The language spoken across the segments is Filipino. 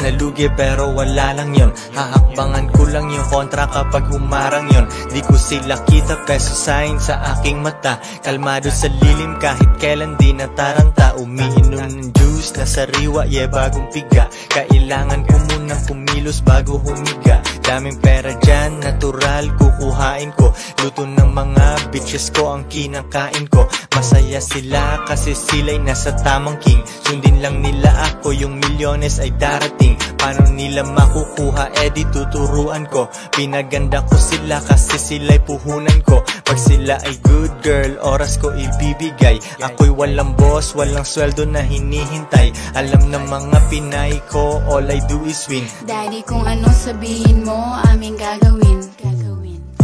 nalugi pero wala lang yun. Hahakbangan ko lang yung kontra kapag humarang yun. Di ko sila kita peso sign sa aking mata. Kalmado sa lilim kahit kailan di nataranta. Umiinom ng juice na sariwa, bagong piga. Kailangan ko munang kumilos bago humiga. Daming pera dyan, natural kukuhain ko. Luto ng mga bitches ko ang kinakain ko. Masaya sila kasi sila'y nasa tamang king. Sundin lang nila ako, yung milyones ay darating. Paano nila makukuha, di tuturuan ko. Pinaganda ko sila kasi sila'y puhunan ko. Pag sila ay good girl, oras ko ibibigay. Ako'y walang boss, walang sweldo na hinihintay. Alam ng mga Pinay ko, all I do is win. Daddy, kung ano sabihin mo, aming gagawin.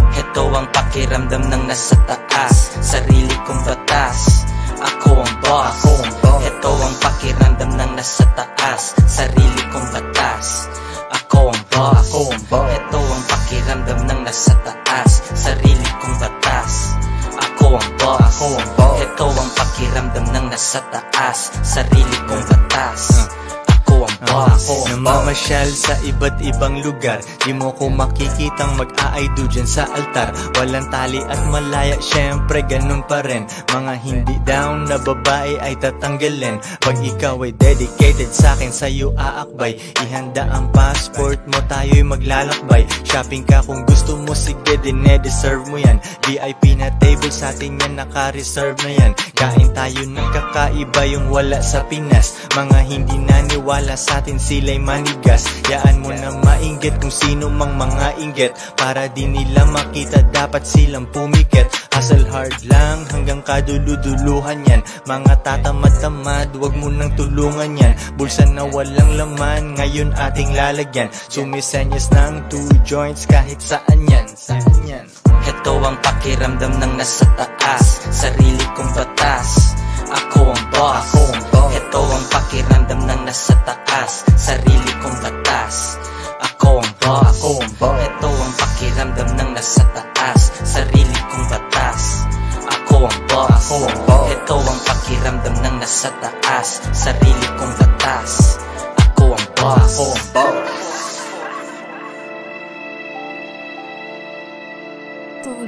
Ito ang pakiramdam ng nasa taas, sarili kong batas. Ako ang boss. Ito ang pakiramdam ng nasa taas, sarili kong batas. Ako ang boss. Ito ang pakiramdam ng nasa taas, sarili kong batas. Ako ang boss. Ito ang pakiramdam ng nasa taas, sarili kong batas. Namamasyal sa iba't ibang lugar. Di mo ko makikitang mag-aaydo dyan sa altar. Walang tali at malaya, syempre ganun pa rin. Mga hindi down na babae ay tatanggalin. Pag ikaw ay dedicated sa'kin, sa'yo aakbay. Ihanda ang passport mo, tayo'y maglalakbay. Shopping ka kung gusto mo, sige deserve mo yan. VIP na table sa'tin yan, naka-reserve na yan. Kain tayo ng kakaiba, yung wala sa Pinas. Mga hindi naniwala sa'tin, sila'y manigas. Yaan mo na mainggit kung sino mang mga inggit. Para di nila makita, dapat silang pumikit. Hustle hard lang hanggang kaduluduluhan yan. Mga tatamad-tamad, wag mo nang tulungan yan. Bulsa na walang laman, ngayon ating lalagyan. Sumisenyas ng 2 joints kahit saan yan. Ito ang pakiramdam ng nasa taas, sarili kong batas. Ako ang boss. Ito ang pakiramdam ng nasa taas, sarili kong batas. Ako ang boss. Ito ang pakiramdam ng nasa taas, sarili kong batas. Ako ang boss. Ito ang pakiramdam ng nasa taas, sarili kong batas. Ako ang boss.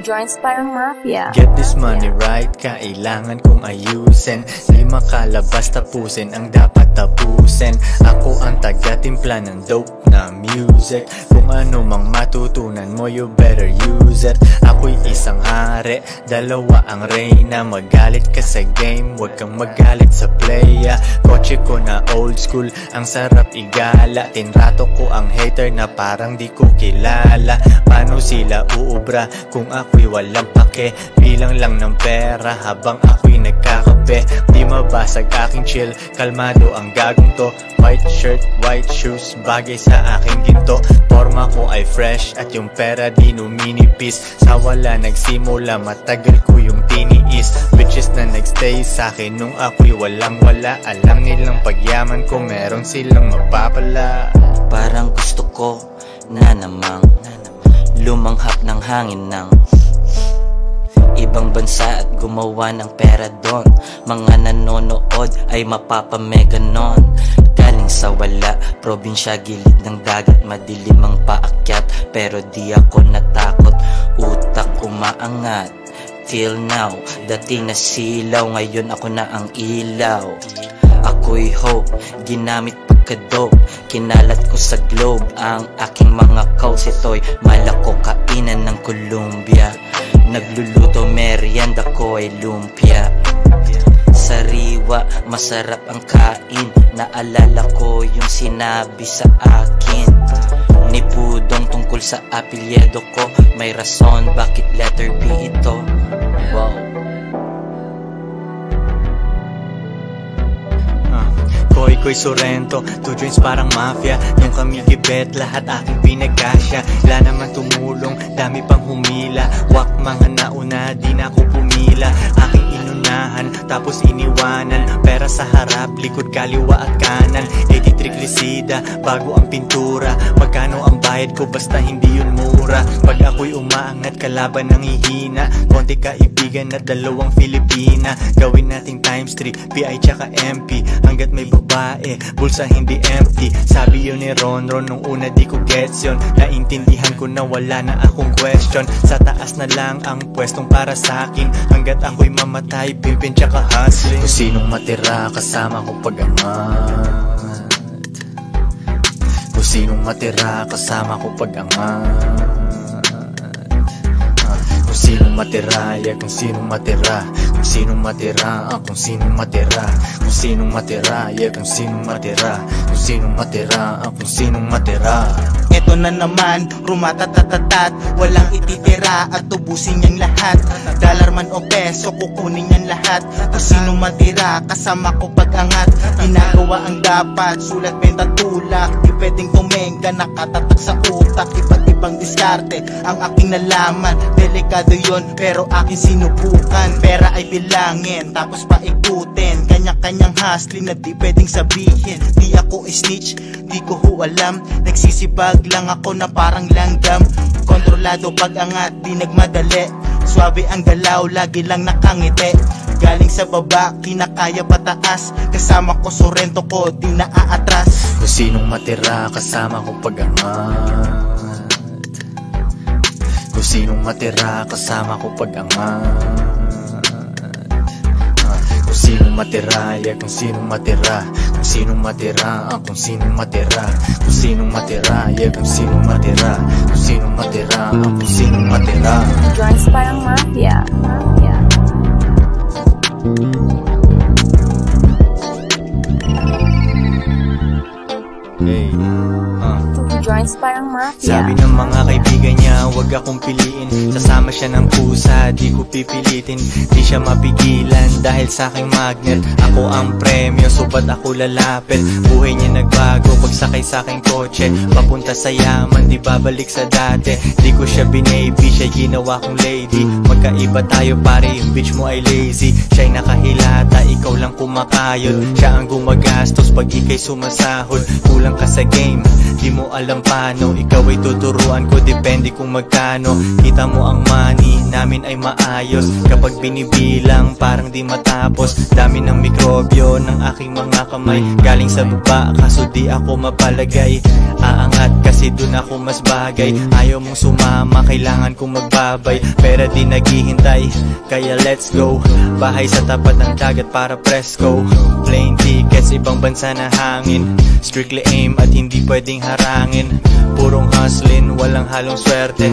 Joints parang mafia. Get this money right, kailangan kong ayusin. Di makalabas tapusin ang dapat tapusin. Ako ang taga-timpla ng dope na music. Kung ano mang matutunan mo, you better use it. Ako'y isang hari, dalawa ang reyna. Magalit ka sa game, wag kang magalit sa playa. Kotse ko na old school, ang sarap igala. Tinrato ko ang hater na parang di ko kilala. Paano sila uubra kung ako'y walang pake? Bilang lang ng pera habang ako'y nagkakape. Di mabasag aking chill, kalmado ang gagong to. White shirt, white shoes, bagay sa aking ginto. Forma ko ay fresh at yung pera di numinipis. Sa wala nagsimula, matagal ko yung tiniis. Bitches na nagstay sa'kin nung ako'y walang wala. Alam nilang pagyaman ko, meron silang mapapala. Parang gusto ko na namang lumanghap ng hangin ng ibang bansa at gumawa ng pera doon. Mga nanonood ay mapapamega nun. Galing sa wala, probinsya, gilid ng dagat. Madilim ang paakyat, pero di ako natakot. Utak umaangat, till now. Dating na silaw, ngayon ako na ang ilaw. Ako'y hope, ginamit pagka-dope. Kinalat ko sa globe ang aking mga coats. Ito'y malako kainan ng Columbia. Nagluluto, merienda ko ay lumpia. Sariwa, masarap ang kain. Naalala ko yung sinabi sa akin ni Pudong tungkol sa apelyido ko. May rason bakit letter B ito. Wow. Koy Sorrento, 2 joints parang mafia. Nung kami gibet, lahat aking pinagkasya. Wala naman tumulong, dami pang humila. Wak mga nauna, di na ako pumila. Aking inunahan, tapos iniwanan. Pera sa harap, likod, kaliwa at kanan. 83 glisida, bago ang pintura. Magkano ang bayad ko, basta hindi yun mura. Pag ako'y umaangat, kalaban ng hihina. Konti kaibigan kaibigan at dalawang Filipina. Gawin nating times 3, PI tsaka MP. Hanggat may babae, bulsa hindi empty. Sabi yun ni Ronron nung una di ko gets yun. Naintindihan ko na wala na akong question. Sa taas na lang ang pwestong para sa'kin. Hanggat ako'y mamatay, pimpin tsaka hustling. Kung sinong matira kasama ko pag-angat. Kung sinong matira kasama ko pag-angat. Kung sinong matira, yeah, kung sinong matira. Kung sinong matira, kung sinong matira. Kung sinong matira, yeah, kung sinong matira. Kung sinong matira, kung sinong matira. Eto na naman, rumatatatatat. Walang ititira at tubusin niyang lahat. Dollar man o peso, kukunin niyang lahat. Kung sinong matira, kasama ko pag-angat. Ginagawa ang dapat, sulat, benta, tulak. Di pwedeng tumenga, nakatatak sa utak. Iba't ibang diskarte, ang aking nalaman. Delikado yon, pero aking sinubukan. Pera ay bilangin, tapos paikutin. Kanya-kanyang hustling na di pwedeng sabihin. Di ako snitch, di ko alam. Nagsisibag lang ako na parang langgam. Kontrolado pag-angat, di nagmadali. Swabe ang galaw, lagi lang nakangiti. Galing sa baba, kinakaya pataas. Kasama ko, sorento ko, di naaatras. Kung sinong matira kasama ko pag-angat. Kung sinong matira kasama ko pag-angat. Kung sinong matira, yeah, kung sinong matira. Kung sinong matira, kung sinong matira. Kung sinong matira, yeah, kung sinong matira. Kung sinong matira, kung sinong matira. Joints parang mafia. Hey, Joints parang mafia. sabi ng mga kaibigan niya, wag akong piliin. Sasama siya ng pusa, di ko pipilitin. Di siya mapigilan dahil sa aking magnet. Ako ang premyo, so ba't ako lalapit? Buhay niya nagbago, pagsakay sa aking kotse. Papunta sa yaman, di babalik sa dati. Di ko siya binaby, siya ginawa kong lady. Magkaiba tayo pare, yung bitch mo ay lazy. Siya'y nakahilata, ikaw lang kumakayod. Siya ang gumagastos pag ikay sumasahod. Kulang ka sa game, di mo alam paano. Ikaw ay tuturuan ko, depende kung magkano. Kita mo ang money, namin ay maayos. Kapag binibilang, parang di matapos. Dami ng mikrobyo ng aking mga kamay. Galing sa baba, kaso di ako mapalagay. Aangat kasi dun ako mas bagay. Ayaw mong sumama, kailangan kong magbabay. Pero di naghihintay, kaya let's go. Bahay sa tapat ng dagat para presko. Plane tickets, ibang bansa na hangin. Strictly aim at hindi pwedeng harangin. Purong hustlin, walang halong swerte.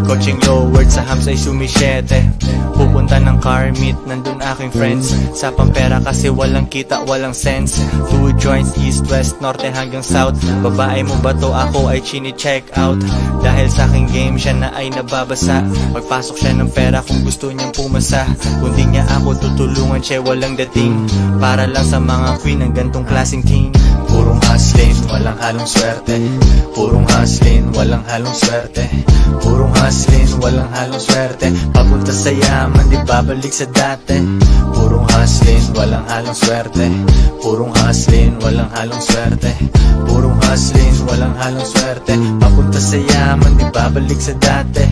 Coaching lowered, sa hams ay sumisyete. Pupunta ng car meet, nandun aking friends. Sa pampera kasi walang kita, walang sense. 2 joints, east, west, norte hanggang south. Babae mo ba to? Ako ay chini-check out. Dahil sa aking game, siya na ay nababasa. Magpasok siya ng pera kung gusto niyang pumasa. Kung di niya ako tutulungan, siya walang dating. Para lang sa mga queen ng gantong klaseng king. Purong hustling, walang halong swerte. Purong hustling, walang halong swerte. Purong hustling, walang halong swerte. Papunta sa yaman, di babalik sa dati. Purong hustling, walang halong swerte. Purong hustling, walang halong swerte. Purong hustling, walang halong swerte. Papunta sa yaman, di babalik sa dati.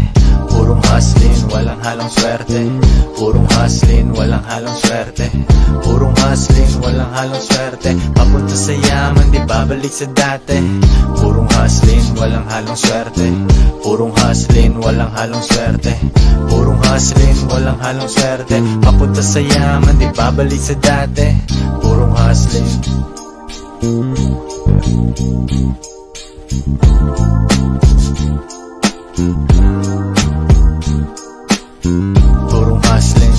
Purong hustling, walang halong swerte. Purong hustling, walang halong swerte. Purong hustling, walang halong swerte. Papunta sa yaman, di babalik sa dati. Purong hustling, walang halong swerte. Purong hustling, walang halong swerte. Purong hustling, walang halong swerte. Papunta sa yaman, di babalik sa dati. Purong hustling. Purong hustling.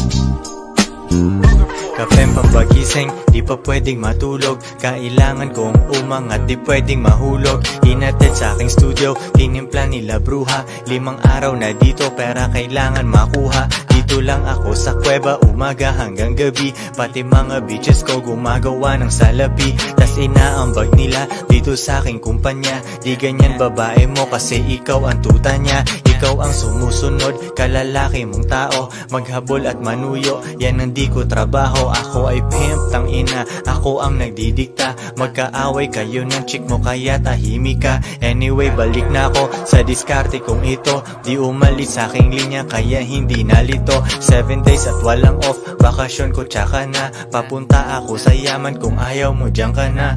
Kapeng pambagising, di pa pwedeng matulog. Kailangan kong umangat, di pwedeng mahulog. Inatid sa aking studio, tinimpla nila bruha. 5 araw na dito, pera kailangan makuha. Dito lang ako sa kuweba, umaga hanggang gabi. Pati mga bitches ko gumagawa ng salapi. Tas inaambag nila dito sa aking kumpanya. Di ganyan babae mo kasi ikaw ang tuta niya. Ikaw ang sumusunod, kalalaki mong tao. Maghabol at manuyo, yan ang di ko trabaho. Ako ay pimp, tang ina, ako ang nagdidikta. Magkaaway kayo ng chick mo kaya tahimik ka. Anyway, balik na ako sa diskarte kong ito. Di umalis sa aking linya kaya hindi nalito. 7 days at walang off, bakasyon ko tsaka na papunta ako sa yaman, kung ayaw mo diyan ka na.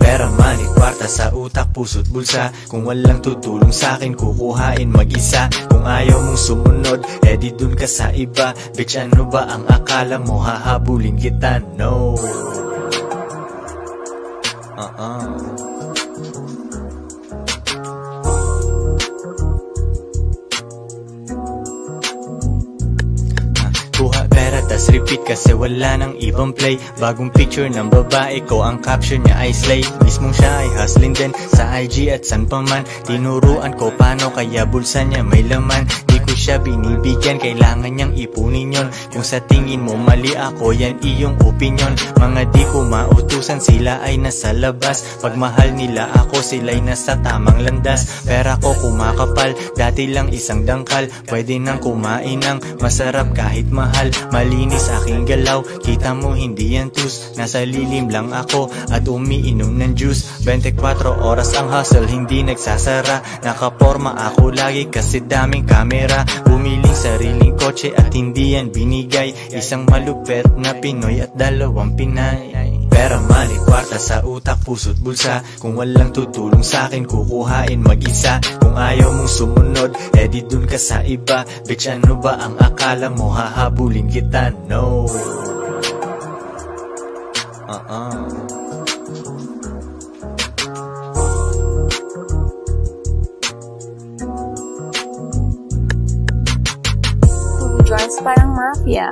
Pera, money, kwarta sa utak, puso't bulsa, kung walang tutulong sa'kin kukuhain mag-isa. Kung ayaw mong sumunod, di dun ka sa iba. Bitch, ano ba ang akala mo, hahabulin kita? No. Kuha pera tas repeat kasi wala nang ibang play. Bagong picture ng babae ko, ang caption niya ay slay. Mismong siya ay hustling din sa IG at san pa man. Tinuruan ko paano kaya bulsa niya may laman. Di ko siya binibigyan, kailangan niyang ipunin yon. Kung sa tingin mo mali ako, yan iyong opinion. Mga di ko mautusan, sila ay nasa labas. Pag mahal nila ako, sila'y nasa tamang landas. Pera ko kumakapal, dati lang isang dangkal. Pwede nang kumain ng masarap kahit mahal. Malinis aking galaw, kita mo hindi yan tus. Nasa lilim lang ako at umiinom ng juice. 24 oras ang hustle, hindi nagsasara. Nakaporma ako lagi kasi daming kamera. Bumiling sariling kotse at hindi yan binigay. Isang malupet na Pinoy at 2 Pinay. Pera, money, kwarta sa utak, puso't bulsa, kung walang tutulong sa'kin kukuhain mag-isa. Kung ayaw mong sumunod, di dun ka sa iba. Bitch, ano ba ang akala mo, hahabulin kita? No. Two joints parang mafia.